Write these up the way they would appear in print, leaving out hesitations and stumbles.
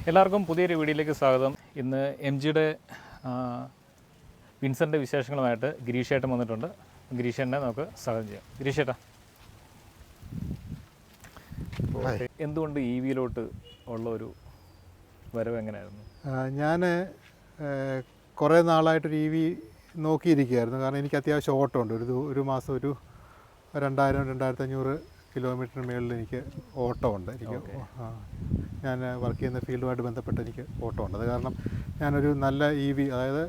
എല്ലാവർക്കും പുതിയൊരു വീഡിയോയിലേക്ക് സ്വാഗതം. ഇന്ന് എം ജിയുടെ വിൻസറിൻ്റെ വിശേഷങ്ങളുമായിട്ട് ഗിരീഷേട്ടൻ വന്നിട്ടുണ്ട്. ഗിരീഷേട്ടനെ നമുക്ക് സ്വാഗതം ചെയ്യാം. ഗിരീഷേട്ടാ, എന്തുകൊണ്ട് ഇ വിയിലോട്ട് ഉള്ള ഒരു വരവ് എങ്ങനെയായിരുന്നു? ഞാൻ കുറേ നാളായിട്ടൊരു ഇ വി നോക്കിയിരിക്കുകയായിരുന്നു. കാരണം എനിക്ക് അത്യാവശ്യം ഓട്ടമുണ്ട്. ഒരു മാസം ഒരു 2000-2500 കിലോമീറ്ററിന് മുകളിൽ എനിക്ക് ഓട്ടമുണ്ട്. ഞാൻ വർക്ക് ചെയ്യുന്ന ഫീൽഡുമായിട്ട് ബന്ധപ്പെട്ട് എനിക്ക് ഓട്ടമുണ്ട്. അത് കാരണം ഞാനൊരു നല്ല ഇ വി, അതായത്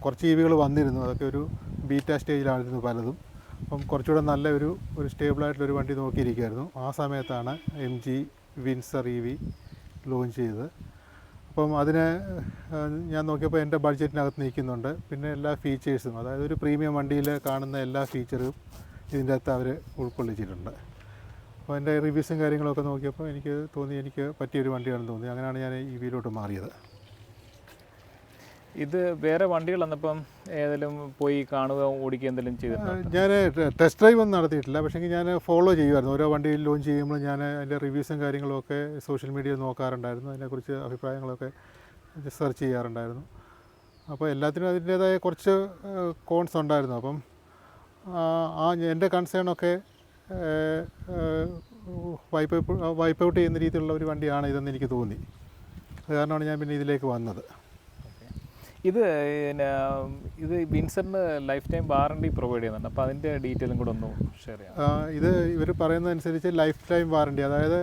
കുറച്ച് ഇ വികൾ വന്നിരുന്നു, അതൊക്കെ ഒരു ബീറ്റ സ്റ്റേജിലായിരുന്നു പലതും. അപ്പം കുറച്ചുകൂടെ നല്ല ഒരു സ്റ്റേബിളായിട്ടുള്ളൊരു വണ്ടി നോക്കിയിരിക്കുകയായിരുന്നു. ആ സമയത്താണ് M G Windsor E V launch ചെയ്തത്. അപ്പം അതിന് ഞാൻ നോക്കിയപ്പോൾ എൻ്റെ ബഡ്ജറ്റിനകത്ത് നിൽക്കുന്നുണ്ട്. പിന്നെ എല്ലാ ഫീച്ചേഴ്സും, അതായത് ഒരു പ്രീമിയം വണ്ടിയിൽ കാണുന്ന എല്ലാ ഫീച്ചറും ഇതിൻ്റെ അകത്ത് അവർ ഉൾക്കൊള്ളിച്ചിട്ടുണ്ട്. അപ്പോൾ എൻ്റെ റിവ്യൂസും കാര്യങ്ങളൊക്കെ നോക്കിയപ്പോൾ എനിക്ക് തോന്നി എനിക്ക് പറ്റിയൊരു വണ്ടിയാണെന്ന് തോന്നി. അങ്ങനെയാണ് ഞാൻ ഇ വിയിലോട്ട് മാറിയത്. ഇത് വേറെ വണ്ടികൾ വന്നപ്പം ഏതെങ്കിലും പോയി കാണുക, ഓടിക്കുക എന്തെങ്കിലും ചെയ്തിട്ടുണ്ടോ? ഞാൻ ടെസ്റ്റ് ഡ്രൈവ് ഒന്നും നടത്തിയിട്ടില്ല. പക്ഷേ ഞാൻ ഫോളോ ചെയ്യുമായിരുന്നു. ഓരോ വണ്ടിയിൽ ലോഞ്ച് ചെയ്യുമ്പോൾ ഞാൻ അതിൻ്റെ റിവ്യൂസും കാര്യങ്ങളൊക്കെ സോഷ്യൽ മീഡിയയിൽ നോക്കാറുണ്ടായിരുന്നു. അതിനെക്കുറിച്ച് അഭിപ്രായങ്ങളൊക്കെ സെർച്ച് ചെയ്യാറുണ്ടായിരുന്നു. അപ്പോൾ എല്ലാത്തിനും അതിൻ്റേതായ കുറച്ച് കോൺസ് ഉണ്ടായിരുന്നു. അപ്പം എൻ്റെ കൺസേണൊക്കെ വൈപ്പ് ഔട്ട് ചെയ്യുന്ന രീതിയിലുള്ള ഒരു വണ്ടിയാണ് ഇതെന്ന് എനിക്ക് തോന്നി. അത് കാരണമാണ് ഞാൻ പിന്നെ ഇതിലേക്ക് വന്നത്. ഇത് വിൻസറിന് ലൈഫ് ടൈം വാറണ്ടി പ്രൊവൈഡ് ചെയ്യുന്നുണ്ട്. അപ്പോൾ അതിൻ്റെ ഡീറ്റെയിലും കൂടെ ഒന്ന് ഷെയർ ചെയ്യാം. ഇത് ഇവർ പറയുന്നതനുസരിച്ച് ലൈഫ് ടൈം വാറണ്ടി, അതായത്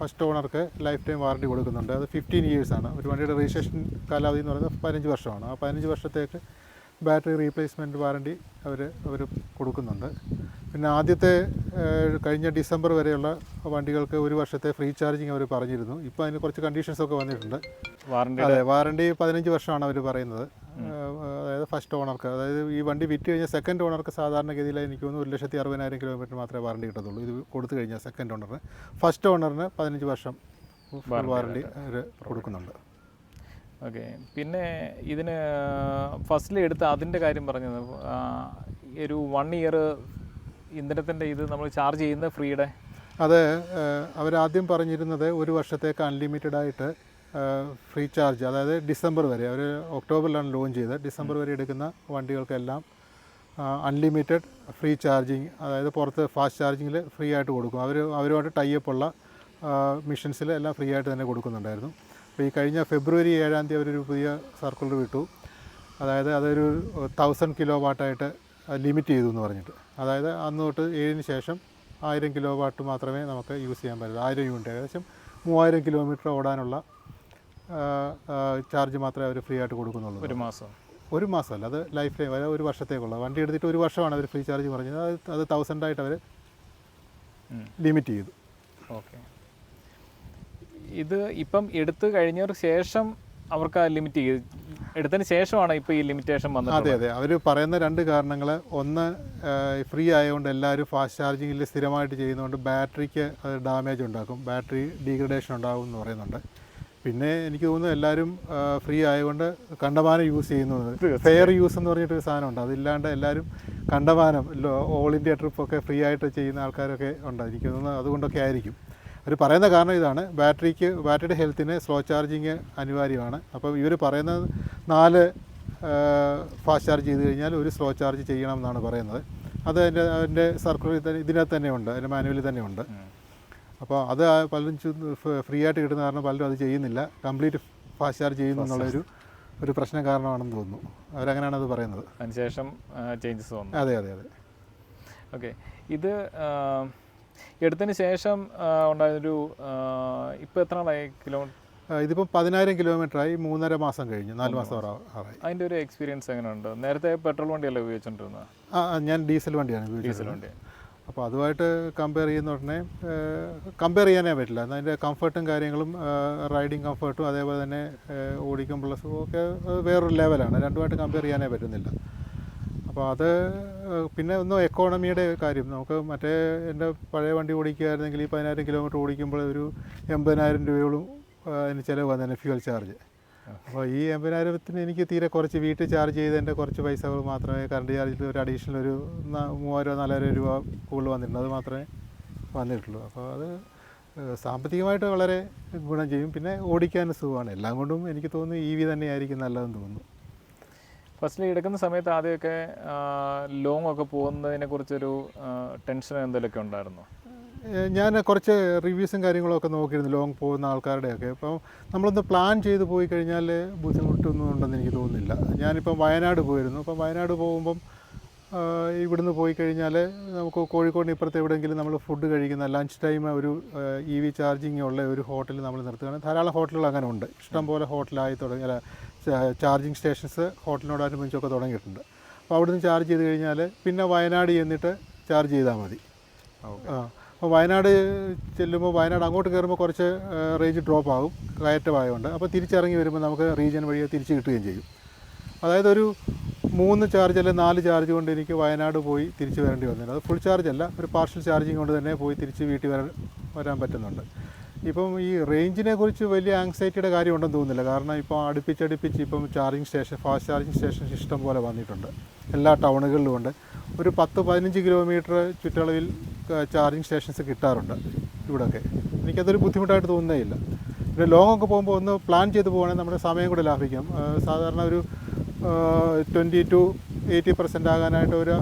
ഫസ്റ്റ് ഓണർക്ക് ലൈഫ് ടൈം വാറണ്ടി കൊടുക്കുന്നുണ്ട്. അത് 15 ഇയേഴ്സാണ്. ഒരു വണ്ടിയുടെ രജിസ്ട്രേഷൻ കാലാവധി എന്ന് പറയുന്നത് 15 വർഷമാണ്. ആ 15 വർഷത്തേക്ക് ബാറ്ററി റീപ്ലേസ്മെൻറ്റ് വാറണ്ടി അവർ കൊടുക്കുന്നുണ്ട്. പിന്നെ ആദ്യത്തെ കഴിഞ്ഞ ഡിസംബർ വരെയുള്ള വണ്ടികൾക്ക് 1 വർഷത്തെ ഫ്രീ ചാർജിങ് അവർ പറഞ്ഞിരുന്നു. ഇപ്പോൾ അതിന് കുറച്ച് കണ്ടീഷൻസൊക്കെ വന്നിട്ടുണ്ട്. വാറണ്ടി 15 വർഷമാണ് അവർ പറയുന്നത്. അതായത് ഫസ്റ്റ് ഓണർക്ക്, അതായത് ഈ വണ്ടി വിറ്റ് കഴിഞ്ഞാൽ സെക്കൻഡ് ഓണർക്ക് സാധാരണഗതിയിൽ എനിക്ക് തോന്നുന്നു 1,60,000 കിലോമീറ്റർ മാത്രമേ വാറണ്ടി കിട്ടത്തുള്ളൂ. ഇത് കൊടുത്തു കഴിഞ്ഞാൽ സെക്കൻഡ് ഓണറിന്. ഫസ്റ്റ് ഓണറിന് 15 വർഷം വാറണ്ടി അവർ കൊടുക്കുന്നുണ്ട്. ഓക്കെ. പിന്നെ ഇതിന് ഫസ്റ്റിൽ എടുത്ത് അതിൻ്റെ കാര്യം പറഞ്ഞത് ഒരു 1 ഇയർ ഇന്ധനത്തിൻ്റെ ഇത് നമ്മൾ ചാർജ് ചെയ്യുന്ന ഫ്രീയുടെ അത് അവരാദ്യം പറഞ്ഞിരുന്നത് 1 വർഷത്തേക്ക് അൺലിമിറ്റഡ് ആയിട്ട് ഫ്രീ ചാർജ്, അതായത് ഡിസംബർ വരെ. അവർ ഒക്ടോബറിലാണ് ലോഞ്ച് ചെയ്തത്. ഡിസംബർ വരെ എടുക്കുന്ന വണ്ടികൾക്കെല്ലാം അൺലിമിറ്റഡ് ഫ്രീ ചാർജിങ്, അതായത് പുറത്ത് ഫാസ്റ്റ് ചാർജിങ്ങിൽ ഫ്രീ ആയിട്ട് കൊടുക്കും. അവരുമായിട്ട് ടൈപ്പുള്ള മിഷൻസിൽ എല്ലാം ഫ്രീ ആയിട്ട് തന്നെ കൊടുക്കുന്നുണ്ടായിരുന്നു. അപ്പോൾ ഈ കഴിഞ്ഞ ഫെബ്രുവരി 7-ാം തീയതി അവരൊരു പുതിയ സർക്കുലർ വിട്ടു. അതായത് അതൊരു 1000 കിലോ വാട്ടായിട്ട് ലിമിറ്റ് ചെയ്തു എന്ന് പറഞ്ഞിട്ട്. അതായത് അന്ന് തൊട്ട് 7-ന് ശേഷം 1000 കിലോ വാട്ട് മാത്രമേ നമുക്ക് യൂസ് ചെയ്യാൻ പറ്റുള്ളൂ. 1000 യൂണിറ്റ്, ഏകദേശം 3000 കിലോമീറ്റർ ഓടാനുള്ള ചാർജ് മാത്രമേ അവർ ഫ്രീ ആയിട്ട് കൊടുക്കുന്നുള്ളൂ. ഒരു മാസമല്ല, അത് ലൈഫ് ടൈം, അതായത് 1 വർഷത്തേക്കുള്ള വണ്ടി എടുത്തിട്ട് 1 വർഷമാണ് അവർ ഫ്രീ ചാർജ് പറഞ്ഞത്. അത് 1000 ആയിട്ട് അവർ ലിമിറ്റ് ചെയ്തു. ഓക്കെ. ഇത് ഇപ്പം എടുത്തു കഴിഞ്ഞതിന് ശേഷം അവർക്ക് ലിമിറ്റ് ചെയ്ത് എടുത്തതിന് ശേഷമാണ് ഇപ്പോൾ ഈ ലിമിറ്റേഷൻ വന്നത്. അതെ. അവർ പറയുന്ന 2 കാരണങ്ങൾ. ഒന്ന്, ഫ്രീ ആയതുകൊണ്ട് എല്ലാവരും ഫാസ്റ്റ് ചാർജിങ്ങിൽ സ്ഥിരമായിട്ട് ചെയ്യുന്നതുകൊണ്ട് ബാറ്ററിക്ക് അത് ഡാമേജ് ഉണ്ടാക്കും, ബാറ്ററി ഡീഗ്രഡേഷൻ ഉണ്ടാകും എന്ന് പറയുന്നുണ്ട്. പിന്നെ എനിക്ക് തോന്നുന്നു എല്ലാവരും ഫ്രീ ആയതുകൊണ്ട് കണ്ടമാനം യൂസ് ചെയ്യുന്നത്, ഫെയർ യൂസ് എന്ന് പറഞ്ഞിട്ടൊരു സാധനമുണ്ട്. അതില്ലാണ്ട് എല്ലാവരും കണ്ടമാനം ഓൾ ഇന്ത്യ ട്രിപ്പൊക്കെ ഫ്രീ ആയിട്ട് ചെയ്യുന്ന ആൾക്കാരൊക്കെ ഉണ്ട്. എനിക്ക് തോന്നുന്നു അതുകൊണ്ടൊക്കെ ആയിരിക്കും. അവർ പറയുന്ന കാരണം ഇതാണ്, ബാറ്ററിയുടെ ഹെൽത്തിന് സ്ലോ ചാർജിങ് അനിവാര്യമാണ്. അപ്പോൾ ഇവർ പറയുന്നത് 4 ഫാസ്റ്റ് ചാർജ് ചെയ്ത് കഴിഞ്ഞാൽ 1 സ്ലോ ചാർജ് ചെയ്യണം എന്നാണ് പറയുന്നത്. അത് അതിൻ്റെ സർക്കുലർ ഇതിനകത്ത് തന്നെ ഉണ്ട്, അതിൻ്റെ മാനുവലിൽ തന്നെ ഉണ്ട്. അപ്പോൾ അത് പലരും ഫ്രീ ആയിട്ട് കിട്ടുന്ന കാരണം പലരും അത് ചെയ്യുന്നില്ല, കംപ്ലീറ്റ് ഫാസ്റ്റ് ചാർജ് ചെയ്യുന്നു എന്നുള്ളൊരു പ്രശ്നം കാരണമാണെന്ന് തോന്നുന്നു. അവരങ്ങനെയാണ് അത് പറയുന്നത്. അതിനുശേഷം ചേഞ്ചസ് വന്നു. അതെ. ഓക്കെ. ഇത് എടുത്തതിന് ശേഷം ഉണ്ടായൊരു ഇപ്പോൾ എത്ര നാളായി കിലോമീറ്റർ? ഇതിപ്പം 10,000 കിലോമീറ്ററായി, 3.5 മാസം കഴിഞ്ഞു, 4 മാസം ആയി. അതിൻ്റെ ഒരു എക്സ്പീരിയൻസ് എങ്ങനെയുണ്ട്? നേരത്തെ പെട്രോൾ വണ്ടിയല്ലേ ഉപയോഗിച്ചുകൊണ്ടിരുന്നത്? ഞാൻ ഡീസൽ വണ്ടിയാണ് ഉപയോഗിച്ചത്. അപ്പോൾ അതുമായിട്ട് കമ്പയർ ചെയ്യുന്ന ഉടനെ കമ്പയർ ചെയ്യാനേ പറ്റില്ല. അതിൻ്റെ കംഫർട്ടും കാര്യങ്ങളും, റൈഡിങ് കംഫർട്ടും അതേപോലെ തന്നെ ഓടിക്കുമ്പോൾ ഒക്കെ വേറൊരു ലെവലാണ്. രണ്ടുമായിട്ട് കമ്പയർ ചെയ്യാനേ പറ്റുന്നില്ല. അപ്പോൾ അത് പിന്നെ ഒന്ന് എക്കോണമിയുടെ കാര്യം. നമുക്ക് മറ്റേ എൻ്റെ പഴയ വണ്ടി ഓടിക്കുകയായിരുന്നെങ്കിൽ ഈ 10,000 കിലോമീറ്റർ ഓടിക്കുമ്പോൾ ഒരു 80,000 രൂപയോളം അതിന് ചിലവ് വന്നേനെ, ഫ്യൂൽ ചാർജ്. അപ്പോൾ ഈ 80,000-ത്തിന് എനിക്ക് തീരെ കുറച്ച് വീട്ടിൽ ചാർജ് ചെയ്തതിൻ്റെ കുറച്ച് പൈസകൾ മാത്രമേ, കറണ്ട് ചാർജിൽ ഒരു അഡീഷണൽ ഒരു 3,000-4,000 രൂപ കൂടുതൽ വന്നിട്ടുണ്ട്, അത് മാത്രമേ വന്നിട്ടുള്ളൂ. അപ്പോൾ അത് സാമ്പത്തികമായിട്ട് വളരെ ഗുണം ചെയ്യും, പിന്നെ ഓടിക്കാനും സുഖമാണ്. എല്ലാം കൊണ്ടും എനിക്ക് തോന്നുന്നു EV തന്നെയായിരിക്കും നല്ലതെന്ന് തോന്നുന്നു. ഫസ്റ്റിൽ എടുക്കുന്ന സമയത്ത് ആദ്യമൊക്കെ ലോങ് ഒക്കെ പോകുന്നതിനെ കുറിച്ചൊരു ടെൻഷൻ എന്തെങ്കിലുമൊക്കെ ഉണ്ടായിരുന്നോ? ഞാൻ കുറച്ച് റിവ്യൂസും കാര്യങ്ങളൊക്കെ നോക്കിയിരുന്നു ലോങ് പോകുന്ന ആൾക്കാരുടെയൊക്കെ. അപ്പോൾ നമ്മളൊന്ന് പ്ലാൻ ചെയ്ത് പോയി കഴിഞ്ഞാൽ ബുദ്ധിമുട്ടൊന്നും ഉണ്ടെന്ന് എനിക്ക് തോന്നുന്നില്ല. ഞാനിപ്പം വയനാട് പോയിരുന്നു. അപ്പം വയനാട് പോകുമ്പം ഇവിടുന്ന് പോയി കഴിഞ്ഞാൽ നമുക്ക് കോഴിക്കോടിന് ഇപ്പുറത്ത് എവിടെയെങ്കിലും നമ്മൾ ഫുഡ് കഴിക്കുന്ന ലഞ്ച് ടൈം ഒരു EV ചാർജിങ് ഉള്ള ഒരു ഹോട്ടലിൽ നമ്മൾ നിർത്തുകയാണ്. ധാരാളം ഹോട്ടലുകൾ അങ്ങനെ ഉണ്ട്, ഇഷ്ടംപോലെ ഹോട്ടലായി തുടങ്ങി, അല്ല ചാർജിങ് സ്റ്റേഷൻസ് ഹോട്ടലിനോടനുബന്ധിച്ചൊക്കെ തുടങ്ങിയിട്ടുണ്ട്. അപ്പോൾ അവിടുന്ന് ചാർജ് ചെയ്ത് കഴിഞ്ഞാൽ പിന്നെ വയനാട് ചെന്നിട്ട് ചാർജ് ചെയ്താൽ മതി. അപ്പോൾ വയനാട് ചെല്ലുമ്പോൾ വയനാട് അങ്ങോട്ട് കയറുമ്പോൾ കുറച്ച് റേഞ്ച് ഡ്രോപ്പ് ആകും, കയറ്റമായതുകൊണ്ട്. അപ്പോൾ തിരിച്ചിറങ്ങി വരുമ്പോൾ നമുക്ക് റീജിയൻ വഴി തിരിച്ച് കിട്ടുകയും ചെയ്യും. അതായത് ഒരു 3 ചാർജ് അല്ലെങ്കിൽ 4 ചാർജ് കൊണ്ട് എനിക്ക് വയനാട് പോയി തിരിച്ച് വരേണ്ടി വന്നില്ല. അത് ഫുൾ ചാർജ് അല്ല, ഒരു പാർഷ്യൽ ചാർജിങ് കൊണ്ട് തന്നെ പോയി തിരിച്ച് വീട്ടിൽ വരാൻ പറ്റുന്നുണ്ട്. ഇപ്പം ഈ റേഞ്ചിനെ കുറിച്ച് വലിയ ആങ്സൈറ്റിയുടെ കാര്യം ഉണ്ടെന്ന് തോന്നുന്നില്ല. കാരണം ഇപ്പോൾ അടുപ്പിച്ചടുപ്പിച്ച് ഇപ്പം charging station, fast charging station ഇഷ്ടം പോലെ വന്നിട്ടുണ്ട്, എല്ലാ ടൗണുകളിലും ഉണ്ട്. ഒരു 10-15 കിലോമീറ്റർ ചുറ്റളവിൽ ചാർജിങ് സ്റ്റേഷൻസ് കിട്ടാറുണ്ട് ഇവിടെയൊക്കെ. എനിക്കതൊരു ബുദ്ധിമുട്ടായിട്ട് തോന്നുന്നേ ഇല്ല. പിന്നെ ലോങ് ഒക്കെ പോകുമ്പോൾ ഒന്ന് പ്ലാൻ ചെയ്ത് പോകുകയാണെങ്കിൽ നമ്മുടെ സമയം കൂടെ ലാഭിക്കാം. സാധാരണ ഒരു 20-80% ആകാനായിട്ട് ഒരു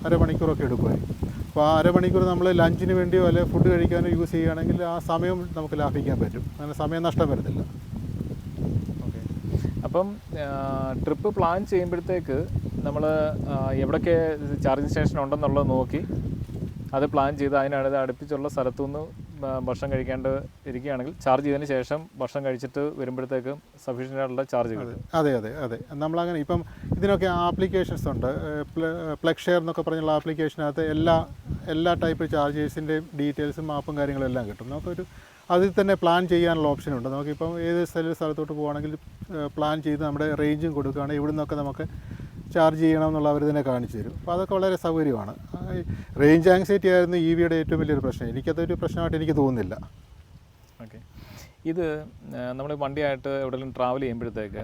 അരമണിക്കൂറൊക്കെ എടുക്കുമായിരിക്കും. അപ്പോൾ ആ അരമണിക്കൂർ നമ്മൾ ലഞ്ചിന് വേണ്ടിയോ അല്ലെങ്കിൽ ഫുഡ് കഴിക്കാനോ യൂസ് ചെയ്യുകയാണെങ്കിൽ ആ സമയം നമുക്ക് ലാഭിക്കാൻ പറ്റും, അങ്ങനെ സമയം നഷ്ടം വരുന്നില്ല. ഓക്കെ. അപ്പം ട്രിപ്പ് പ്ലാൻ ചെയ്യുമ്പോഴത്തേക്ക് നമ്മൾ എവിടെയൊക്കെ ചാർജിങ് സ്റ്റേഷൻ ഉണ്ടെന്നുള്ളത് നോക്കി അത് പ്ലാൻ ചെയ്ത് അതിനടുത്ത് അടുപ്പിച്ചുള്ള സ്ഥലത്തുനിന്ന് ഭക്ഷണം കഴിക്കാണ്ട് ഇരിക്കുകയാണെങ്കിൽ ചാർജ് ചെയ്തതിന് ശേഷം ഭക്ഷണം കഴിച്ചിട്ട് വരുമ്പോഴത്തേക്കും സഫീഷ്യൻ്റ് ആയിട്ടുള്ള ചാർജ് കിട്ടും. അതെ നമ്മളങ്ങനെ ഇപ്പം ഇതിനൊക്കെ ആപ്ലിക്കേഷൻസ് ഉണ്ട്. പ്ലഗ് ഷെയർ എന്നൊക്കെ പറഞ്ഞുള്ള ആപ്ലിക്കേഷനകത്ത് എല്ലാ ടൈപ്പ് ചാർജേഴ്സിൻ്റെയും ഡീറ്റെയിൽസും മാപ്പും കാര്യങ്ങളും എല്ലാം കിട്ടും. നമുക്കൊരു അതിൽ തന്നെ പ്ലാൻ ചെയ്യാനുള്ള ഓപ്ഷനുണ്ട്. നമുക്കിപ്പം ഏത് സ്ഥലത്തോട്ട് പോകുകയാണെങ്കിൽ പ്ലാൻ ചെയ്ത് നമ്മുടെ റേഞ്ചും കൊടുക്കുകയാണെങ്കിൽ ഇവിടെ നിന്നൊക്കെ നമുക്ക് ചാർജ് ചെയ്യണമെന്നുള്ള അവർ തന്നെ കാണിച്ചു തരും. അപ്പോൾ അതൊക്കെ വളരെ സൗകര്യമാണ്. റേഞ്ച് ആങ്സൈറ്റി ആയിരുന്നു EVയുടെ ഏറ്റവും വലിയൊരു പ്രശ്നം. എനിക്കതൊരു പ്രശ്നമായിട്ട് എനിക്ക് തോന്നുന്നില്ല. ഓക്കെ. ഇത് നമ്മൾ വണ്ടിയായിട്ട് എവിടെയെങ്കിലും ട്രാവൽ ചെയ്യുമ്പോഴത്തേക്ക്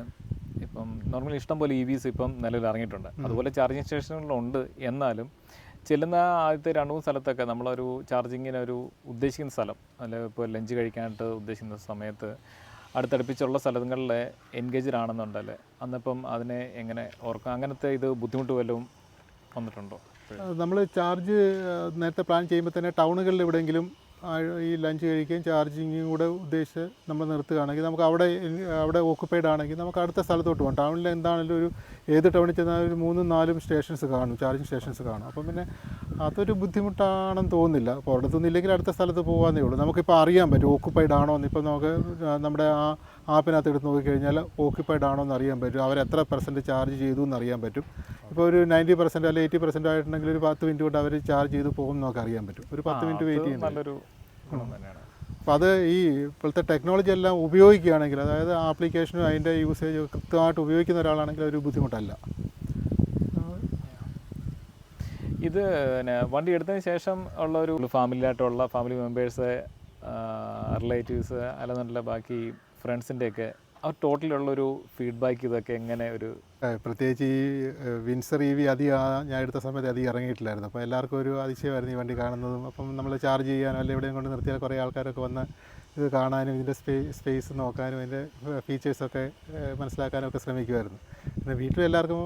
ഇപ്പം നോർമലി ഇഷ്ടംപോലെ EVs ഇപ്പം നിലവിൽ ഇറങ്ങിയിട്ടുണ്ട്, അതുപോലെ ചാർജിങ് സ്റ്റേഷനുകളുണ്ട്. എന്നാലും ചെല്ലുന്ന ആദ്യത്തെ 2-3 സ്ഥലത്തൊക്കെ നമ്മളൊരു ചാർജിങ്ങിനൊരു ഉദ്ദേശിക്കുന്ന സ്ഥലം, അല്ലെങ്കിൽ ഇപ്പോൾ ലഞ്ച് കഴിക്കാനായിട്ട് ഉദ്ദേശിക്കുന്ന സമയത്ത് അടുത്തടുപ്പിച്ചുള്ള സ്ഥലങ്ങളിൽ എൻഗേജ്ഡ് ആണെന്നുണ്ടല്ലേ, അന്നിപ്പം അതിനെ എങ്ങനെ ഓർക്കാം? അങ്ങനത്തെ ഇത് ബുദ്ധിമുട്ട് വല്ലതും വന്നിട്ടുണ്ടോ? നമ്മൾ ചാർജ് നേരത്തെ പ്ലാൻ ചെയ്യുമ്പോൾ തന്നെ ടൗണുകളിൽ എവിടെയെങ്കിലും ഈ ലഞ്ച് കഴിക്കുകയും ചാർജിങ്ങും കൂടെ ഉദ്ദേശിച്ച് നമ്മൾ നിർത്തുകയാണെങ്കിൽ നമുക്ക് അവിടെ ഓക്കുപ്പൈഡ് ആണെങ്കിൽ നമുക്ക് അടുത്ത സ്ഥലത്തോട്ട് പോകാം. ടൗണിൽ എന്താണെങ്കിലും ഏത് ടൗണിൽ ചെന്നാൽ ഒരു 3-4 സ്റ്റേഷൻസ് കാണും, ചാർജിങ് സ്റ്റേഷൻസ് കാണും. അപ്പം പിന്നെ അതൊരു ബുദ്ധിമുട്ടാണെന്ന് തോന്നുന്നില്ല. അപ്പോൾ അവിടത്തൊന്നും ഇല്ലെങ്കിൽ അടുത്ത സ്ഥലത്ത് പോകാമെന്നേ ഉള്ളൂ. നമുക്കിപ്പോൾ അറിയാൻ പറ്റും ഓക്കുപ്പൈഡ് ആണോ എന്ന്. ഇപ്പം നമുക്ക് നമ്മുടെ ആ ആപ്പിനകത്ത് എടുത്ത് നോക്കിക്കഴിഞ്ഞാൽ ഓക്കുപ്പൈഡ് ആണോ എന്ന് അറിയാൻ പറ്റും, അവർ എത്ര % ചാർജ് ചെയ്തു എന്ന് അറിയാൻ പറ്റും. ഇപ്പോൾ ഒരു 90% അല്ലെങ്കിൽ 80% ആയിട്ടുണ്ടെങ്കിൽ ഒരു 10 മിനിറ്റ് കൊണ്ട് അവർ ചാർജ് ചെയ്ത് പോകും എന്നൊക്കെ അറിയാൻ പറ്റും. ഒരു 10 മിനിറ്റ് വെയിറ്റ് ചെയ്യുന്നത് നല്ലൊരു ഗുണം തന്നെയാണ്. അപ്പോൾ അത് ഈ ഇപ്പോഴത്തെ ടെക്നോളജി എല്ലാം ഉപയോഗിക്കുകയാണെങ്കിൽ, അതായത് ആപ്ലിക്കേഷനും അതിൻ്റെ യൂസേജ് കൃത്യമായിട്ട് ഉപയോഗിക്കുന്ന ഒരാളാണെങ്കിൽ അതൊരു ബുദ്ധിമുട്ടല്ല. ഇത് പിന്നെ വണ്ടി എടുത്തതിന് ശേഷം ഉള്ള ഒരു ഫാമിലി മെമ്പേഴ്സ്, റിലേറ്റീവ്സ് അല്ലെന്നുണ്ടല്ല ബാക്കി ഫ്രണ്ട്സിൻ്റെയൊക്കെ ആ ടോട്ടലുള്ളൊരു ഫീഡ്ബാക്ക് ഇതൊക്കെ എങ്ങനെ ഒരു പ്രത്യേകിച്ച് ഈ വിൻസർ EV ഞാൻ എടുത്ത സമയത്ത് അധികം ഇറങ്ങിയിട്ടില്ലായിരുന്നു. അപ്പോൾ എല്ലാവർക്കും ഒരു അതിശയമായിരുന്നു ഈ വണ്ടി കാണുന്നതും. അപ്പം നമ്മൾ ചാർജ് ചെയ്യാനോ അല്ലെങ്കിൽ എവിടെയും കൊണ്ട് നിർത്തിയാൽ കുറേ ആൾക്കാരൊക്കെ വന്ന് ഇത് കാണാനും ഇതിൻ്റെ സ്പേസ് നോക്കാനും അതിൻ്റെ ഫീച്ചേഴ്സൊക്കെ മനസ്സിലാക്കാനും ഒക്കെ ശ്രമിക്കുമായിരുന്നു. പിന്നെ വീട്ടിൽ എല്ലാവർക്കും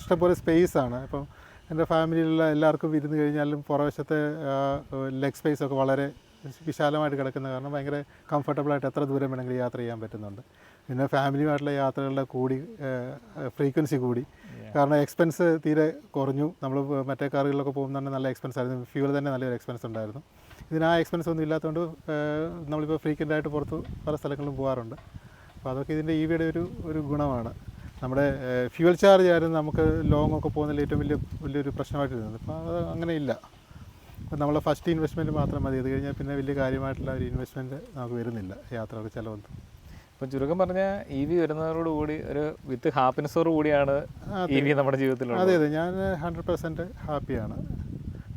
ഇഷ്ടംപോലെ സ്പേസാണ്. അപ്പം എൻ്റെ ഫാമിലിയിലുള്ള എല്ലാവർക്കും ഇരുന്ന് കഴിഞ്ഞാലും പുറവശത്തെ ലെഗ് സ്പേസൊക്കെ വളരെ വിശാലമായിട്ട് കിടക്കുന്ന കാരണം ഭയങ്കര കംഫർട്ടബിളായിട്ട് എത്ര ദൂരം വേണമെങ്കിലും യാത്ര ചെയ്യാൻ പറ്റുന്നുണ്ട്. പിന്നെ ഫാമിലിയുമായിട്ടുള്ള യാത്രകളുടെ ഫ്രീക്വൻസി കൂടി, കാരണം എക്സ്പെൻസ് തീരെ കുറഞ്ഞു. നമ്മൾ മറ്റേ കാറുകളിലൊക്കെ പോകുമ്പോൾ തന്നെ നല്ല എക്സ്പെൻസ് ആയിരുന്നു, ഫ്യൂൽ തന്നെ നല്ലൊരു എക്സ്പെൻസ് ഉണ്ടായിരുന്നു. ഇതിന് ആ എക്സ്പെൻസ് ഒന്നും ഇല്ലാത്തതുകൊണ്ട് നമ്മളിപ്പോൾ ഫ്രീക്വൻ്റായിട്ട് പുറത്ത് പല സ്ഥലങ്ങളിലും പോകാറുണ്ട്. അപ്പോൾ അതൊക്കെ ഇതിൻ്റെ EVയുടെ ഒരു ഗുണമാണ്. നമ്മുടെ ഫ്യൂൽ ചാർജ് ആയിരുന്നു നമുക്ക് ലോങ് ഒക്കെ പോകുന്നതിൽ ഏറ്റവും വലിയൊരു പ്രശ്നമായിട്ട് ഇരുന്നത്. അപ്പോൾ അത് അങ്ങനെ ഇല്ല. അപ്പോൾ നമ്മളെ ഫസ്റ്റ് ഇൻവെസ്റ്റ്മെൻറ്റ് മാത്രം മതി, അത് കഴിഞ്ഞാൽ പിന്നെ വലിയ കാര്യമായിട്ടുള്ള ഒരു ഇൻവെസ്റ്റ്മെൻറ്റ് നമുക്ക് വരുന്നില്ല യാത്രകൾക്ക് ചിലവൊന്നും. ഇപ്പം ചുരുക്കം പറഞ്ഞാൽ EV വരുന്നതോടുകൂടി ഒരു വിത്ത് ഹാപ്പിനെസ്സോട് കൂടിയാണ് EV നമ്മുടെ ജീവിതത്തിൽ. അതെ ഞാൻ 100% ഹാപ്പിയാണ്.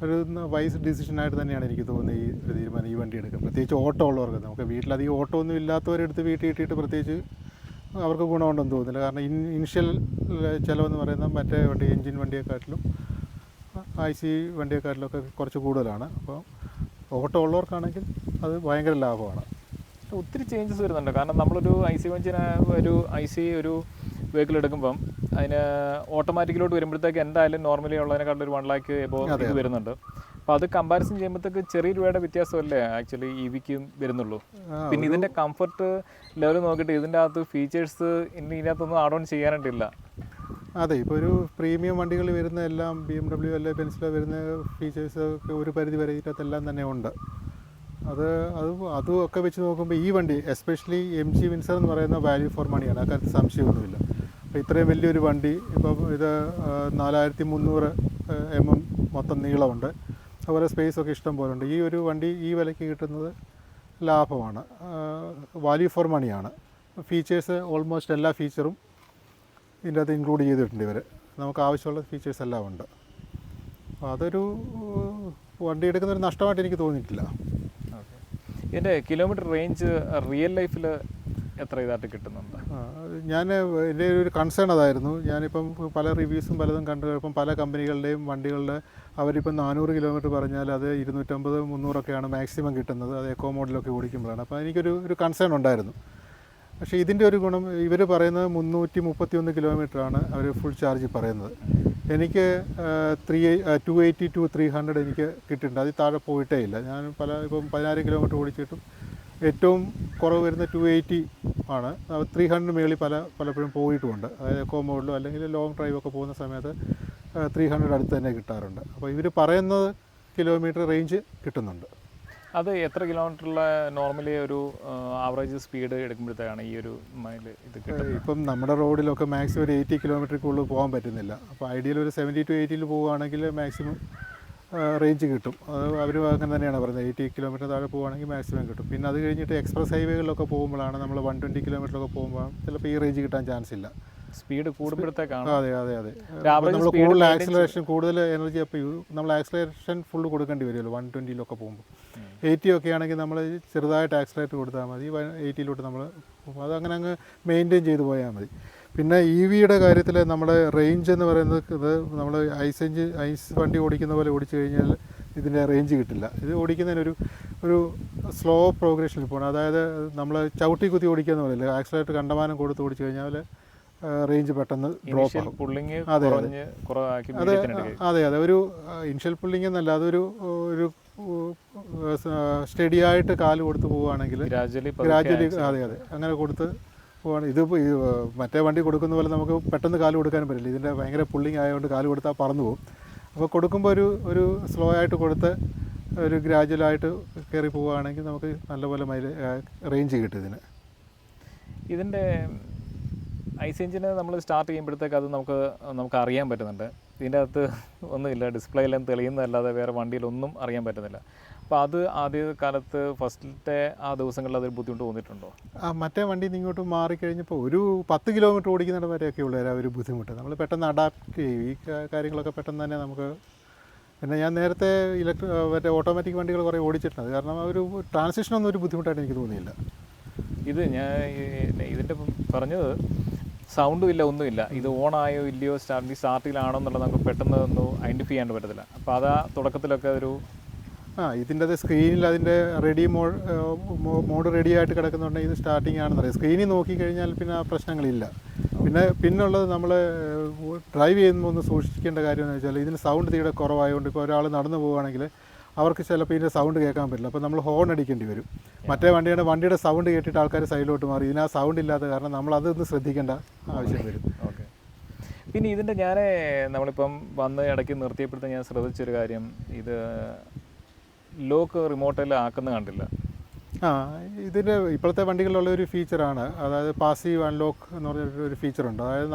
ഒരു വൈസ് ഡിസിഷനായിട്ട് തന്നെയാണ് എനിക്ക് തോന്നുന്നത് ഈ ഒരു തീരുമാനം, ഈ വണ്ടി എടുക്കുക. പ്രത്യേകിച്ച് ഓട്ടോ ഉള്ളവർക്ക്, നമുക്ക് വീട്ടിലധികം ഓട്ടോ ഒന്നും ഇല്ലാത്തവരെടുത്ത് വീട്ടിൽ ഇട്ടിട്ട് പ്രത്യേകിച്ച് അവർക്ക് ഗുണമുണ്ടെന്ന് തോന്നുന്നില്ല. കാരണം ഇനിഷ്യൽ ചിലവെന്ന് പറയുന്നത് മറ്റേ എൻജിൻ വണ്ടിയെക്കാട്ടിലും IC വണ്ടിയെക്കാട്ടിലൊക്കെ കുറച്ച് കൂടുതലാണ്. അപ്പോൾ ഓട്ടോ ഉള്ളവർക്കാണെങ്കിൽ അത് ഭയങ്കര ലാഭമാണ്. ഒത്തിരി ചേഞ്ചസ് വരുന്നുണ്ട്. കാരണം നമ്മളൊരു ഒരു വെഹിക്കിൾ എടുക്കുമ്പം അതിന് ഓട്ടോമാറ്റിക്കിലോട്ട് വരുമ്പോഴത്തേക്ക് എന്തായാലും നോർമലി ഉള്ളതിനെക്കാളും ഒരു 1 lakh എബോ ഇത് വരുന്നുണ്ട്. അപ്പോൾ അത് കമ്പാരിസൺ ചെയ്യുമ്പോഴത്തേക്ക് ചെറിയ രൂപയുടെ വ്യത്യാസമല്ലേ ആക്ച്വലി EVക്കും വരുന്നുള്ളൂ. പിന്നെ ഇതിൻ്റെ കംഫർട്ട് ലെവൽ നോക്കിയിട്ട് ഇതിൻ്റെ അകത്ത് ഫീച്ചേഴ്സ് ഇതിനകത്തൊന്നും ആഡ് ഓൺ ചെയ്യാനായിട്ടില്ല. അതെ, ഇപ്പോൾ ഒരു പ്രീമിയം വണ്ടികൾ വരുന്ന എല്ലാം BMW അല്ലെ ബെൻസിലോ വരുന്ന ഫീച്ചേഴ്സ് ഒരു പരിധി വരെ ഇതിനകത്തെല്ലാം തന്നെ ഉണ്ട്. അതുമൊക്കെ വെച്ച് നോക്കുമ്പോൾ ഈ വണ്ടി എസ്പെഷ്യലി MG വിൻസർ എന്ന് പറയുന്ന വാല്യൂ ഫോർ മണിയാണ്, അക്കാര്യത്തിൽ സംശയമൊന്നുമില്ല. അപ്പോൾ ഇത്രയും വലിയൊരു വണ്ടി, ഇപ്പം ഇത് 4300 mm മൊത്തം നീളമുണ്ട്, അതുപോലെ സ്പേസൊക്കെ ഇഷ്ടം പോലെ ഉണ്ട്. ഈ ഒരു വണ്ടി ഈ വിലയ്ക്ക് കിട്ടുന്നത് ലാഭമാണ്, വാല്യൂ ഫോർ മണിയാണ്. ഫീച്ചേഴ്സ് ഓൾമോസ്റ്റ് എല്ലാ ഫീച്ചറും ഇതിൻ്റെ അകത്ത് ഇൻക്ലൂഡ് ചെയ്തിട്ടുണ്ട് ഇവർ. നമുക്ക് ആവശ്യമുള്ള ഫീച്ചേഴ്സ് എല്ലാം ഉണ്ട്. അപ്പോൾ അതൊരു വണ്ടി എടുക്കുന്നൊരു നഷ്ടമായിട്ട് എനിക്ക് തോന്നിയിട്ടില്ല. ഇതിൻ്റെ കിലോമീറ്റർ റേഞ്ച് റിയൽ ലൈഫിൽ എത്ര ഇതായിട്ട് കിട്ടുന്നുണ്ട്? എൻ്റെ ഒരു കൺസേൺ അതായിരുന്നു. ഞാനിപ്പം പല റിവ്യൂസും പലതും കണ്ടു കഴിയുമ്പം പല കമ്പനികളുടെയും വണ്ടികളുടെ അവരിപ്പം 400 കിലോമീറ്റർ പറഞ്ഞാൽ അത് 250, 300ഒക്കെയാണ് മാക്സിമം കിട്ടുന്നത്, അത് എക്കോ മോഡിലൊക്കെ ഓടിക്കുമ്പോഴാണ്. അപ്പോൾ എനിക്കൊരു കൺസേൺ ഉണ്ടായിരുന്നു. പക്ഷേ ഇതിൻ്റെ ഒരു ഗുണം, ഇവർ പറയുന്നത് 331 കിലോമീറ്ററാണ് അവർ ഫുൾ ചാർജ് പറയുന്നത്. എനിക്ക് 280 to 300 എനിക്ക് കിട്ടിയിട്ടുണ്ട്, അതിൽ താഴെ പോയിട്ടേ ഇല്ല. ഞാൻ ഇപ്പം 16 കിലോമീറ്റർ ഓടിച്ചിട്ടും ഏറ്റവും കുറവ് വരുന്ന 280 ആണ്. 300 മേളിൽ പലപ്പോഴും പോയിട്ടുമുണ്ട്. അതായത് എക്കോ മോഡിലോ അല്ലെങ്കിൽ ലോങ് ഡ്രൈവൊക്കെ പോകുന്ന സമയത്ത് 300 അടുത്ത് തന്നെ കിട്ടാറുണ്ട്. അപ്പോൾ ഇവർ പറയുന്നത് കിലോമീറ്റർ റേഞ്ച് കിട്ടുന്നുണ്ട്. അത് എത്ര കിലോമീറ്ററിലെ നോർമലി ഒരു ആവറേജ് സ്പീഡ് എടുക്കുമ്പോഴത്തേക്കാണ് ഈ ഒരു മൈൽ ഇത് കിട്ടുന്നത്? ഇപ്പം നമ്മുടെ റോഡിലൊക്കെ മാക്സിമം ഒരു 80 കിലോമീറ്ററിനുള്ളിൽ പോകാൻ പറ്റുന്നില്ല. അപ്പോൾ ഐഡിയൽ ഒരു 70 to 80 പോവുകയാണെങ്കിൽ മാക്സിമം റേഞ്ച് കിട്ടും. അത് അവർ അങ്ങനെ തന്നെയാണ് പറയുന്നത്, 80 കിലോമീറ്റർ താഴെ പോവുകയാണെങ്കിൽ മാക്സിമം കിട്ടും. പിന്നെ അത് കഴിഞ്ഞിട്ട് എക്സ്പ്രസ് ഹൈവേകളിലൊക്കെ പോകുമ്പോഴാണ് നമ്മൾ 120 കിലോമീറ്ററൊക്കെ പോകുമ്പോൾ ചിലപ്പോൾ ഈ റേഞ്ച് കിട്ടാൻ ചാൻസ് ഇല്ല, സ്പീഡ് കൂടുമ്പോഴത്തേക്കാണ്. അതെ. നമ്മൾ കൂടുതൽ എനർജി അപ്പോൾ നമ്മൾ ആക്സിലറേഷൻ ഫുള്ള് കൊടുക്കേണ്ടി വരുമല്ലോ 120 പോകുമ്പോൾ. 80 ഒക്കെ ആണെങ്കിൽ നമ്മൾ ചെറുതായിട്ട് ആക്സിലേറ്റർ കൊടുത്താൽ മതി, 80 നമ്മൾ അതങ്ങനെ അങ്ങ് മെയിൻറ്റെയിൻ ചെയ്ത് പോയാൽ മതി. പിന്നെ EVയുടെ കാര്യത്തിൽ നമ്മുടെ റേഞ്ച് എന്ന് പറയുന്നത് ഇത് നമ്മൾ ഐസ് വണ്ടി ഓടിക്കുന്ന പോലെ ഓടിച്ചു കഴിഞ്ഞാൽ ഇതിൻ്റെ റേഞ്ച് കിട്ടില്ല. ഇത് ഓടിക്കുന്നതിനൊരു സ്ലോ പ്രോഗ്രഷനിൽ പോകണം. അതായത് നമ്മൾ ചവിട്ടി കുത്തി ഓടിക്കുന്ന പോലെ ആക്സിലേറ്റർ കണ്ടമാനം കൊടുത്ത് ഓടിച്ചു കഴിഞ്ഞാൽ റേഞ്ച് പെട്ടെന്ന് ഡ്രോപ്പ് ആകും. അതെ, ഒരു ഇനിഷ്യൽ പുള്ളിങ് എന്നല്ല, അതൊരു സ്റ്റഡി ആയിട്ട് കാല് കൊടുത്ത് പോവുകയാണെങ്കിൽ ഗ്രാജുവലി അതെ അങ്ങനെ കൊടുത്ത് പോവുകയാണെങ്കിൽ ഇത് മറ്റേ വണ്ടി കൊടുക്കുന്ന പോലെ നമുക്ക് പെട്ടെന്ന് കാല് കൊടുക്കാനും പറ്റില്ല. ഇതിൻ്റെ ഭയങ്കര പുള്ളിങ് ആയതുകൊണ്ട് കാല് കൊടുത്താൽ പറന്നു പോകും. അപ്പോൾ കൊടുക്കുമ്പോൾ ഒരു സ്ലോ ആയിട്ട് കൊടുത്ത് ഒരു ഗ്രാജുവലായിട്ട് കയറി പോവുകയാണെങ്കിൽ നമുക്ക് നല്ലപോലെ റേഞ്ച് കിട്ടും ഇതിൻ്റെ ഐസ് എഞ്ചിന് നമ്മൾ സ്റ്റാർട്ട് ചെയ്യുമ്പോഴത്തേക്ക് അത് നമുക്ക് അറിയാൻ പറ്റുന്നുണ്ട്. ഇതിൻ്റെ അകത്ത് ഒന്നുമില്ല, ഡിസ്പ്ലേയിലും തെളിയുന്നതല്ലാതെ വേറെ വണ്ടിയിലൊന്നും അറിയാൻ പറ്റുന്നില്ല. അപ്പോൾ അത് ആദ്യ കാലത്ത് ഫസ്റ്റിലത്തെ ആ ദിവസങ്ങളിൽ അതൊരു ബുദ്ധിമുട്ട് തോന്നിയിട്ടുണ്ടോ? മറ്റേ വണ്ടിയിൽ നിന്ന് ഇങ്ങോട്ട് മാറിക്കഴിഞ്ഞപ്പോൾ ഒരു 10 കിലോമീറ്റർ ഓടിക്കുന്നിടം വരെയൊക്കെ ഉള്ള ഒരു ബുദ്ധിമുട്ട്. നമ്മൾ പെട്ടെന്ന് അഡാപ്റ്റ് ചെയ്യും ഈ കാര്യങ്ങളൊക്കെ പെട്ടെന്ന് തന്നെ നമുക്ക്. പിന്നെ ഞാൻ നേരത്തെ മറ്റേ ഓട്ടോമാറ്റിക് വണ്ടികൾ കുറേ ഓടിച്ചിട്ടുണ്ട്, കാരണം ഒരു ട്രാൻസിഷനൊന്നും ഒരു ബുദ്ധിമുട്ടായിട്ട് എനിക്ക് തോന്നിയില്ല. ഇതിൻ്റെ പറഞ്ഞത് സൗണ്ടും ഇല്ല, ഒന്നുമില്ല. ഇത് ഓണായോ ഇല്ലയോ, സ്റ്റാർട്ടിലാണോ എന്നുള്ളത് നമുക്ക് പെട്ടെന്ന് ഒന്നും ഐഡൻറ്റിഫൈ ചെയ്യാൻ പറ്റത്തില്ല. അപ്പോൾ അതാ തുടക്കത്തിലൊക്കെ ഇതിൻ്റെ സ്ക്രീനിൽ അതിൻ്റെ മോഡ് റെഡി ആയിട്ട് കിടക്കുന്നുണ്ടെങ്കിൽ ഇത് സ്റ്റാർട്ടിങ് ആണെന്ന് അറിയാം. സ്ക്രീനിൽ നോക്കിക്കഴിഞ്ഞാൽ പിന്നെ ആ പ്രശ്നങ്ങളില്ല. പിന്നുള്ളത് നമ്മൾ ഡ്രൈവ് ചെയ്യുമ്പോൾ ഒന്ന് സൂക്ഷിക്കേണ്ട കാര്യം എന്ന് വെച്ചാൽ ഇതിന് സൗണ്ട് തീരെ കുറവായതുകൊണ്ട് ഇപ്പോൾ ഒരാൾ നടന്നു പോവുകയാണെങ്കിൽ അവർക്ക് ചിലപ്പോൾ ഇതിൻ്റെ സൗണ്ട് കേൾക്കാൻ പറ്റില്ല. അപ്പോൾ നമ്മൾ ഹോൺ അടിക്കേണ്ടി വരും. മറ്റേ വണ്ടിയുടെ സൗണ്ട് കേട്ടിട്ട് ആൾക്കാർ സൈഡിലോട്ട് മാറി. ഇതിനാ സൗണ്ട് ഇല്ലാത്ത കാരണം നമ്മളതൊന്ന് ശ്രദ്ധിക്കേണ്ട ആവശ്യം വരും. ഓക്കെ. പിന്നെ ഇതിൻ്റെ നമ്മളിപ്പം വന്ന് ഇടയ്ക്ക് നിർത്തിയപ്പോഴത്തെ ഞാൻ ശ്രദ്ധിച്ചൊരു കാര്യം, ഇത് ലോക്ക് റിമോട്ടിൽ ആക്കുന്ന കണ്ടില്ല. ഇതിൻ്റെ ഇപ്പോഴത്തെ വണ്ടികളിലുള്ള ഒരു ഫീച്ചറാണ്, അതായത് പാസീവ് അൺലോക്ക് എന്ന് പറഞ്ഞൊരു ഫീച്ചറുണ്ട്. അതായത്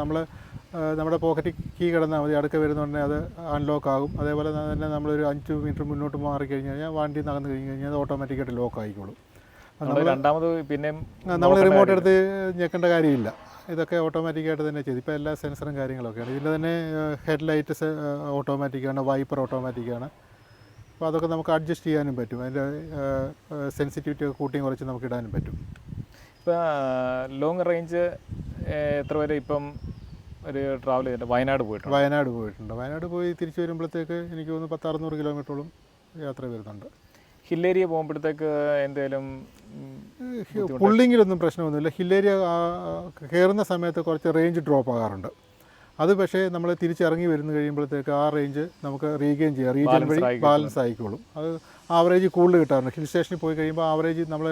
നമ്മുടെ പോക്കറ്റിൽ കീ കിടന്നാൽ മതി, അടുക്ക വരുന്നുണ്ടെങ്കിൽ അത് അൺലോക്ക് ആകും. അതേപോലെ തന്നെ നമ്മളൊരു 5 മീറ്റർ മുന്നോട്ട് മാറി കഴിഞ്ഞ് കഴിഞ്ഞാൽ വണ്ടി നടന്നു കഴിഞ്ഞ് കഴിഞ്ഞാൽ അത് ഓട്ടോമാറ്റിക്കായിട്ട് ലോക്ക് ആയിക്കോളും. രണ്ടാമത് പിന്നെ നമ്മൾ റിമോട്ട് എടുത്ത് ഞെക്കേണ്ട കാര്യമില്ല, ഇതൊക്കെ ഓട്ടോമാറ്റിക്കായിട്ട് തന്നെ ചെയ്തു. ഇപ്പോൾ എല്ലാ സെൻസറും കാര്യങ്ങളൊക്കെയാണ്. ഇതിൻ്റെ തന്നെ ഹെഡ്ലൈറ്റ് ഓട്ടോമാറ്റിക്കാണ്, വൈപ്പർ ഓട്ടോമാറ്റിക്കാണ്. അപ്പോൾ അതൊക്കെ നമുക്ക് അഡ്ജസ്റ്റ് ചെയ്യാനും പറ്റും. അതിൻ്റെ സെൻസിറ്റിവിറ്റി ഒക്കെ കൂട്ടിയും കുറച്ച് നമുക്ക് ഇടാനും പറ്റും. ഇപ്പോൾ ലോങ് റേഞ്ച് എത്ര വരെ ഇപ്പം ഒരു ട്രാവൽ ചെയ്തിട്ട് വയനാട് പോയിട്ടുണ്ട്. വയനാട് പോയി തിരിച്ചു വരുമ്പോഴത്തേക്ക് എനിക്ക് തോന്നുന്നു 600 കിലോമീറ്ററോളം യാത്ര വരുന്നുണ്ട്. ഹിൽ ഏരിയ പോകുമ്പോഴത്തേക്ക് എന്തെങ്കിലും പുള്ളിങ്ങിലൊന്നും പ്രശ്നമൊന്നുമില്ല. ഹിൽ ഏരിയ കയറുന്ന സമയത്ത് കുറച്ച് റേഞ്ച് ഡ്രോപ്പ് ആകാറുണ്ട്. അത് പക്ഷേ നമ്മൾ തിരിച്ചിറങ്ങി വരുന്ന കഴിയുമ്പോഴത്തേക്ക് ആ റേഞ്ച് നമുക്ക് റീഗെയിൻ ചെയ്യാം, റീജിയൻ വഴി ബാലൻസ് ആയിക്കോളും. അത് ആവറേജ് കൂടുതൽ കിട്ടാറുണ്ട്. ഹിൽ സ്റ്റേഷനിൽ പോയി കഴിയുമ്പോൾ ആവറേജ് നമ്മൾ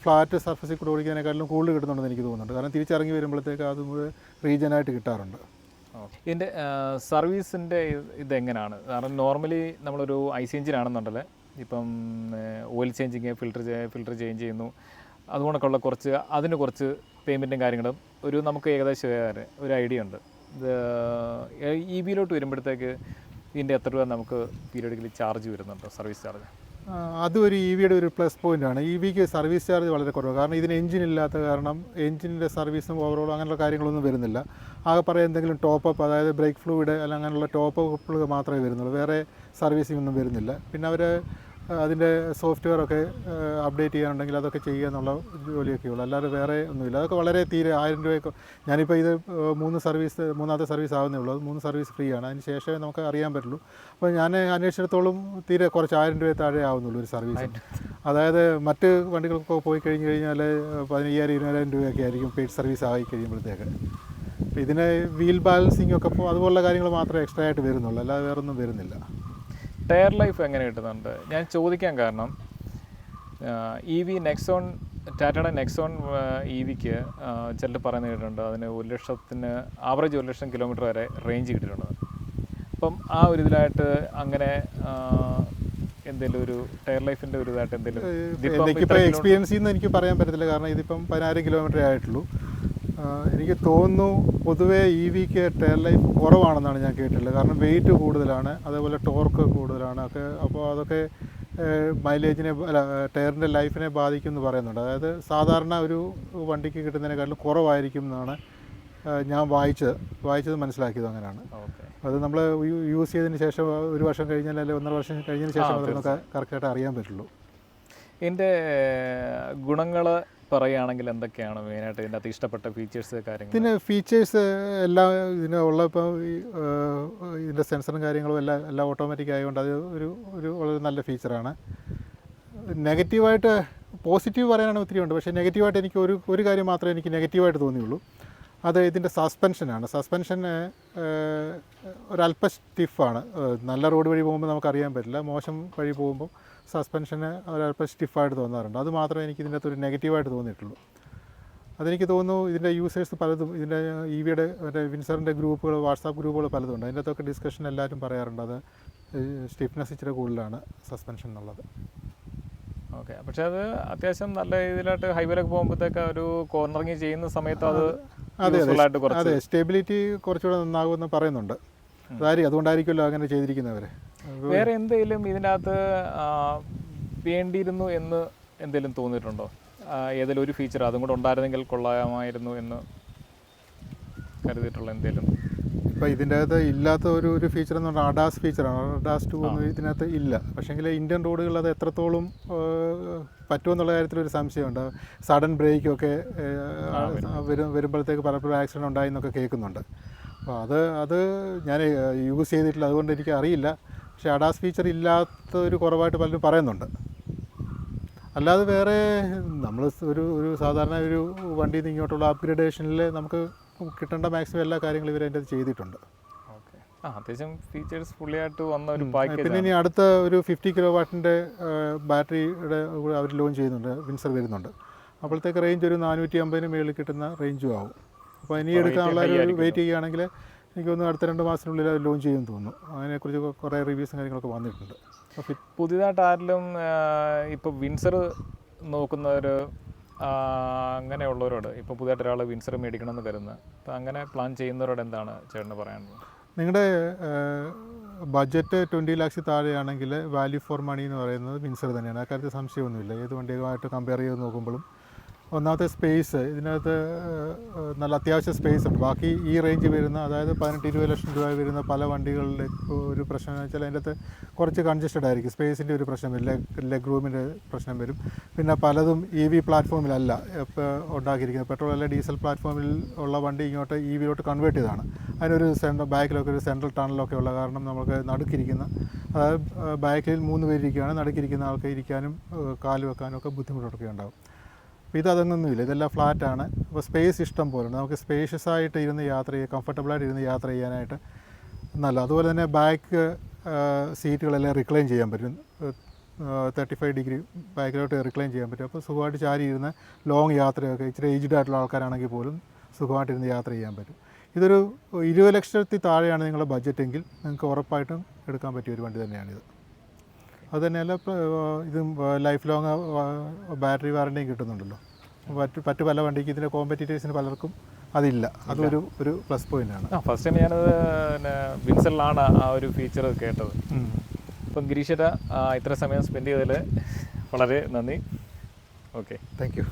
ഫ്ലാറ്റ് സർഫസിൽ കൂടെ ഓടിക്കാനേക്കാളും കൂടുതൽ കിട്ടുന്നുണ്ടെന്ന് എനിക്ക് തോന്നുന്നുണ്ട്. കാരണം തിരിച്ചിറങ്ങി വരുമ്പോഴത്തേക്ക് അത് റീജിയനായിട്ട് കിട്ടാറുണ്ട്. ഇതിൻ്റെ സർവീസിൻ്റെ ഇതെങ്ങനെയാണ്? കാരണം നോർമലി നമ്മളൊരു ഐസി എഞ്ചിനാണെന്നുണ്ടല്ലേ, ഇപ്പം ഓയിൽ ചേഞ്ചിങ്, ഫിൽറ്റർ ചേഞ്ച് ചെയ്യുന്നു, അതുകൊണ്ടൊക്കെയുള്ള അതിന് കുറച്ച് പേയ്മെൻറ്റും കാര്യങ്ങളും നമുക്ക് ഏകദേശം ഒരു ഐഡിയ ഉണ്ട്. ഇ വിയിലോട്ട് വരുമ്പോഴത്തേക്ക് ഇതിൻ്റെ എത്ര രൂപ നമുക്ക് പീരിയഡിക്കലി ചാർജ് വരുന്നുണ്ടോ, സർവീസ് ചാർജ്? അതും ഒരു ഇ വിയുടെ ഒരു പ്ലസ് പോയിൻ്റാണ്. ഇ വിക്ക് സർവീസ് ചാർജ് വളരെ കുറവ്. കാരണം ഇതിന് എഞ്ചിൻ ഇല്ലാത്ത കാരണം എഞ്ചിൻ്റെ സർവീസും ഓവറോൾ അങ്ങനെയുള്ള കാര്യങ്ങളൊന്നും വരുന്നില്ല. ആകെ പറയാൻ എന്തെങ്കിലും ടോപ്പപ്പ്, അതായത് ബ്രേക്ക് ഫ്ലൂയിഡ് അല്ല അങ്ങനെയുള്ള ടോപ്പപ്പുകൾ മാത്രമേ വരുന്നുള്ളൂ. വേറെ സർവീസിംഗ് ഒന്നും വരുന്നില്ല. പിന്നെ അവർ അതിൻ്റെ സോഫ്റ്റ്വെയർ ഒക്കെ അപ്ഡേറ്റ് ചെയ്യാനുണ്ടെങ്കിൽ അതൊക്കെ ചെയ്യുക എന്നുള്ള ജോലിയൊക്കെ ഉള്ളൂ. അല്ലാതെ വേറെ ഒന്നുമില്ല. അതൊക്കെ വളരെ തീരെ 1000 രൂപയൊക്കെ. ഞാനിപ്പോൾ ഇത് മൂന്നാമത്തെ സർവീസ് ആവുന്നേ ഉള്ളൂ. അത് 3 സർവീസ് ഫ്രീ ആണ്. അതിന് ശേഷമേ നമുക്ക് അറിയാൻ പറ്റുള്ളൂ. അപ്പോൾ ഞാൻ അന്വേഷിച്ചിടത്തോളം തീരെ കുറച്ച് 1000 രൂപ താഴെ ആവുന്നുള്ളൂ ഒരു സർവീസ്. അതായത് മറ്റ് വണ്ടികൾക്കൊക്കെ പോയി കഴിഞ്ഞാൽ 15,000-20,000 രൂപയൊക്കെ ആയിരിക്കും പെയ്ഡ് സർവീസ് ആയി കഴിയുമ്പോഴത്തേക്ക്. അപ്പോൾ ഇതിന് വീൽ ബാലൻസിങ് ഒക്കെ അതുപോലുള്ള കാര്യങ്ങൾ മാത്രമേ എക്സ്ട്രാ ആയിട്ട് വരുന്നുള്ളൂ, അല്ലാതെ വേറൊന്നും വരുന്നില്ല. ടയർ ലൈഫ് എങ്ങനെ കിട്ടുന്നുണ്ട്? ഞാൻ ചോദിക്കാൻ കാരണം ഇ വി നെക്സോൺ, ടാറ്റയുടെ നെക്സോൺ ഇ വിക്ക് ചിലർ പറയുന്നത് കേട്ടിട്ടുണ്ട് അതിന് 1 ലക്ഷത്തിന് ആവറേജ് 1 ലക്ഷം കിലോമീറ്റർ വരെ റേഞ്ച് കിട്ടിയിട്ടുണ്ട്. അപ്പം ആ ഒരു ഇതിലായിട്ട് അങ്ങനെ എന്തെങ്കിലും ഒരു ടയർ ലൈഫിൻ്റെ ഒരു ഇതായിട്ട് എന്തെങ്കിലും എനിക്കിപ്പോൾ എക്സ്പീരിയൻസ് ചെയ്യുന്ന എനിക്ക് പറയാൻ പറ്റത്തില്ല. കാരണം ഇതിപ്പം 10,000 കിലോമീറ്റർ ആയിട്ടുള്ളൂ. എനിക്ക് തോന്നുന്നു പൊതുവേ ഇ വിക്ക് ടയർ ലൈഫ് കുറവാണെന്നാണ് ഞാൻ കേട്ടിട്ടുള്ളത്. കാരണം വെയിറ്റ് കൂടുതലാണ്, അതേപോലെ ടോർക്ക് കൂടുതലാണ് ഒക്കെ. അപ്പോൾ അതൊക്കെ മൈലേജിനെ ടയറിൻ്റെ ലൈഫിനെ ബാധിക്കും എന്ന് പറയുന്നുണ്ട്. അതായത് സാധാരണ ഒരു വണ്ടിക്ക് കിട്ടുന്നതിനേക്കാളും കുറവായിരിക്കും എന്നാണ് ഞാൻ വായിച്ചത് മനസ്സിലാക്കിയത്. അങ്ങനെയാണ്. അത് നമ്മൾ യൂസ് ചെയ്തതിന് ശേഷം 1 വർഷം കഴിഞ്ഞാൽ അല്ലെങ്കിൽ 1.5 വർഷം കഴിഞ്ഞതിന് ശേഷം നമുക്ക് കറക്റ്റായിട്ട് അറിയാൻ പറ്റുള്ളൂ. ഇതിൻ്റെ ഗുണങ്ങൾ പറയുകയാണെങ്കിൽ എന്തൊക്കെയാണ് മെയിനായിട്ട് ഇതിൻ്റെ അകത്ത് ഇഷ്ടപ്പെട്ട ഫീച്ചേഴ്സ്, കാര്യങ്ങൾ? ഇതിന് ഫീച്ചേഴ്സ് എല്ലാം ഇതിനുള്ള ഇപ്പോൾ ഇതിൻ്റെ സെൻസറും കാര്യങ്ങളും എല്ലാം ഓട്ടോമാറ്റിക് ആയതുകൊണ്ട് അത് ഒരു വളരെ നല്ല ഫീച്ചറാണ്. നെഗറ്റീവായിട്ട്, പോസിറ്റീവ് പറയാനാണ് ഒത്തിരി ഉണ്ട്. പക്ഷേ നെഗറ്റീവായിട്ട് എനിക്ക് ഒരു കാര്യം മാത്രമേ എനിക്ക് നെഗറ്റീവായിട്ട് തോന്നിയുള്ളൂ. അത് ഇതിൻ്റെ സസ്പെൻഷനാണ്. സസ്പെൻഷൻ ഒരല്പം സ്റ്റിഫാണ്. നല്ല റോഡ് വഴി പോകുമ്പോൾ നമുക്കറിയാൻ പറ്റില്ല. മോശം വഴി പോകുമ്പോൾ സസ്പെൻഷന് ഒരല്പം സ്റ്റിഫായിട്ട് തോന്നാറുണ്ട്. അത് മാത്രമേ എനിക്ക് ഇതിൻ്റെ അകത്തൊരു നെഗറ്റീവായിട്ട് തോന്നിയിട്ടുള്ളൂ. അതെനിക്ക് തോന്നുന്നു ഇതിൻ്റെ യൂസേഴ്സ് പലതും, ഇതിൻ്റെ ഇ വിയുടെ മറ്റേ വിൻസറിൻ്റെ ഗ്രൂപ്പുകൾ, വാട്സാപ്പ് ഗ്രൂപ്പുകൾ പലതും ഉണ്ട്. അതിൻ്റെ അകത്തൊക്കെ ഡിസ്കഷൻ എല്ലാവരും പറയാറുണ്ട്. അത് സ്റ്റിഫ്നെസ് ഇച്ചിരി കൂടുതലാണ് സസ്പെൻഷൻ എന്നുള്ളത്. ഓക്കെ. പക്ഷേ അത് അത്യാവശ്യം നല്ല രീതിയിലായിട്ട് ഹൈവേയിലൊക്കെ പോകുമ്പോഴത്തേക്ക് ഒരു കോർണറിങ് ചെയ്യുന്ന സമയത്ത് അത് അതെ സ്റ്റെബിലിറ്റി കുറച്ചുകൂടെ നന്നാകുമെന്ന് പറയുന്നുണ്ട്. അതുകൊണ്ടായിരിക്കുമല്ലോ അങ്ങനെ ചെയ്തിരിക്കുന്നവർ. വേറെ എന്തെങ്കിലും ഇതിനകത്ത് വേണ്ടിയിരുന്നു എന്ന് എന്തെങ്കിലും തോന്നിയിട്ടുണ്ടോ? ഏതെങ്കിലും ഒരു ഫീച്ചർ അതും കൂടെ ഉണ്ടായിരുന്നെങ്കിൽ കൊള്ളാമായിരുന്നു എന്ന് കരുതിയിട്ടുള്ള എന്തെങ്കിലും? ഇപ്പോൾ ഇതിൻ്റെ അകത്ത് ഇല്ലാത്ത ഒരു ഫീച്ചർ എന്ന് പറഞ്ഞാൽ അഡാസ് ഫീച്ചറാണ്. അഡാസ് 2 ഒന്നും ഇതിനകത്ത് ഇല്ല. പക്ഷേങ്കിൽ ഇന്ത്യൻ റോഡുകളിൽ അത് എത്രത്തോളം പറ്റുമെന്നുള്ള കാര്യത്തിലൊരു സംശയമുണ്ട്. സഡൻ ബ്രേക്കൊക്കെ വരുമ്പോഴത്തേക്ക് പലപ്പോഴും ആക്സിഡൻറ്റ് ഉണ്ടായി എന്നൊക്കെ കേൾക്കുന്നുണ്ട്. അപ്പോൾ അത് ഞാൻ യൂസ് ചെയ്തിട്ടില്ല, അതുകൊണ്ട് എനിക്ക് അറിയില്ല. പക്ഷേ അഡാസ് ഫീച്ചർ ഇല്ലാത്ത ഒരു കുറവായിട്ട് പലരും പറയുന്നുണ്ട്. അല്ലാതെ വേറെ നമ്മൾ ഒരു സാധാരണ ഒരു വണ്ടിയിൽ നിന്ന് ഇങ്ങോട്ടുള്ള അപ്ഗ്രഡേഷനിൽ നമുക്ക് കിട്ടേണ്ട മാക്സിമം എല്ലാ കാര്യങ്ങളും ഇവർ അതിൻ്റെ ചെയ്തിട്ടുണ്ട്. ഓക്കെ. അത്യാവശ്യം ഫീച്ചേഴ്സ് ഫുള്ളിയായിട്ട് വന്ന ഒരു പാക്കേജ്. പിന്നെ ഇനി അടുത്ത ഒരു 50 കിലോവാട്ടിൻ്റെ ബാറ്ററിയുടെ അവർ ലോഞ്ച് ചെയ്യുന്നുണ്ട്, വിൻസർ വരുന്നുണ്ട്. അപ്പോഴത്തേക്ക് റേഞ്ച് ഒരു 450 മേളിൽ കിട്ടുന്ന റേഞ്ചും ആവും. അപ്പോൾ ഇനി എടുക്കാനുള്ള ഒരു വെയിറ്റ് ചെയ്യുകയാണെങ്കിൽ എനിക്ക് തോന്നുന്നു അടുത്ത 2 മാസത്തിനുള്ളിൽ അത് ലോഞ്ച് ചെയ്യുമെന്ന് തോന്നുന്നു. അതിനെക്കുറിച്ച് കുറേ റിവ്യൂസും കാര്യങ്ങളൊക്കെ വന്നിട്ടുണ്ട്. പുതിയതായിട്ട് ആരെങ്കിലും ഇപ്പോൾ വിൻസർ നോക്കുന്നവർ അങ്ങനെയുള്ളവരോട്, ഇപ്പോൾ പുതിയതായിട്ട് ഒരാൾ വിൻസർ മേടിക്കണമെന്ന് കരുതുന്നത്, അപ്പോൾ അങ്ങനെ പ്ലാൻ ചെയ്യുന്നവരോട് എന്താണ് ചേട്ടന് പറയാനുള്ളത്? നിങ്ങളുടെ ബഡ്ജറ്റ് 20 lakhs താഴെയാണെങ്കിൽ വാല്യൂ ഫോർ മണി എന്ന് പറയുന്നത് വിൻസർ തന്നെയാണ്. അക്കാര്യത്തിൽ സംശയമൊന്നുമില്ല. ഏത് വണ്ടിയുമായിട്ട് കമ്പയർ ചെയ്ത് നോക്കുമ്പോഴും ഒന്നാമത്തെ സ്പേസ് ഇതിനകത്ത് നല്ല അത്യാവശ്യം സ്പേസ് ഉണ്ട്. ബാക്കി ഈ റേഞ്ച് വരുന്ന അതായത് 18-20 ലക്ഷം രൂപ വരുന്ന പല വണ്ടികളുടെ ഒരു പ്രശ്നം എന്ന് വെച്ചാൽ അതിൻ്റെ അകത്ത് കുറച്ച് കൺജസ്റ്റഡ് ആയിരിക്കും. സ്പേസിൻ്റെ ഒരു പ്രശ്നം വരും, ലെഗ് റൂമിൻ്റെ പ്രശ്നം വരും. പിന്നെ പലതും EV പ്ലാറ്റ്ഫോമിലല്ല ഇപ്പോൾ ഉണ്ടാക്കിയിരിക്കുന്നത്. പെട്രോൾ അല്ല ഡീസൽ പ്ലാറ്റ്ഫോമിൽ ഉള്ള വണ്ടി ഇങ്ങോട്ട് EVയിലോട്ട് കൺവേർട്ട് ചെയ്തതാണ്. അതിനൊരു ബാക്കിലൊക്കെ ഒരു സെൻട്രൽ ടണലൊക്കെ ഉള്ള കാരണം നമുക്ക് നടുക്കിരിക്കുന്ന, അതായത് ബാക്കിൽ 3 പേരിരിക്കുകയാണ്, നടുക്കിരിക്കുന്ന ആൾക്ക് ഇരിക്കാനും കാല് വെക്കാനും ഒക്കെ ബുദ്ധിമുട്ടൊക്കെ ഉണ്ടാകും. അപ്പോൾ ഇതൊന്നുമില്ല, ഇതെല്ലാം ഫ്ലാറ്റാണ്. അപ്പോൾ സ്പേസ് ഇഷ്ടം പോലെ ഉണ്ട്. നമുക്ക് സ്പേഷ്യസ് ആയിട്ട് ഇരുന്ന് യാത്ര ചെയ്യുക, കംഫർട്ടബിളായിട്ട് ഇരുന്ന് യാത്ര ചെയ്യാനായിട്ട് നല്ല. അതുപോലെ തന്നെ ബാക്ക് സീറ്റുകളെല്ലാം റിക്ലൈൻ ചെയ്യാൻ പറ്റും. 35 ഡിഗ്രി ബാക്കിലോട്ട് റിക്ലൈൻ ചെയ്യാൻ പറ്റും. അപ്പോൾ സുഖമായിട്ട് ചാരി ഇരുന്ന് ലോങ് യാത്രയൊക്കെ ഇച്ചിരി ഏജ്ഡ് ആയിട്ടുള്ള ആൾക്കാരാണെങ്കിൽ പോലും സുഖമായിട്ടിരുന്ന് യാത്ര ചെയ്യാൻ പറ്റും. ഇതൊരു 20 ലക്ഷത്തിൽ താഴെയാണ് നിങ്ങളുടെ ബഡ്ജറ്റെങ്കിൽ നിങ്ങൾക്ക് ഉറപ്പായിട്ടും എടുക്കാൻ പറ്റിയ ഒരു വണ്ടി തന്നെയാണിത്. അതുതന്നെയല്ല ഇത് ലൈഫ് ലോങ് ബാറ്ററി വാറണ്ടിയും കിട്ടുന്നുണ്ടല്ലോ. മറ്റു പല വണ്ടിക്ക് ഇതിൻ്റെ കോമ്പറ്റീറ്റേഴ്സിന് പലർക്കും അതില്ല. അതൊരു പ്ലസ് പോയിൻ്റാണ്. ഫസ്റ്റ് ടൈം ഞാനത് പിന്നെ വിൻസലിലാണ് ആ ഒരു ഫീച്ചർ കേട്ടത്. അപ്പം ഗിരീഷേട്ടാ ഇത്ര സമയം സ്പെൻഡ് ചെയ്തതിൽ വളരെ നന്ദി. Okay, thank you.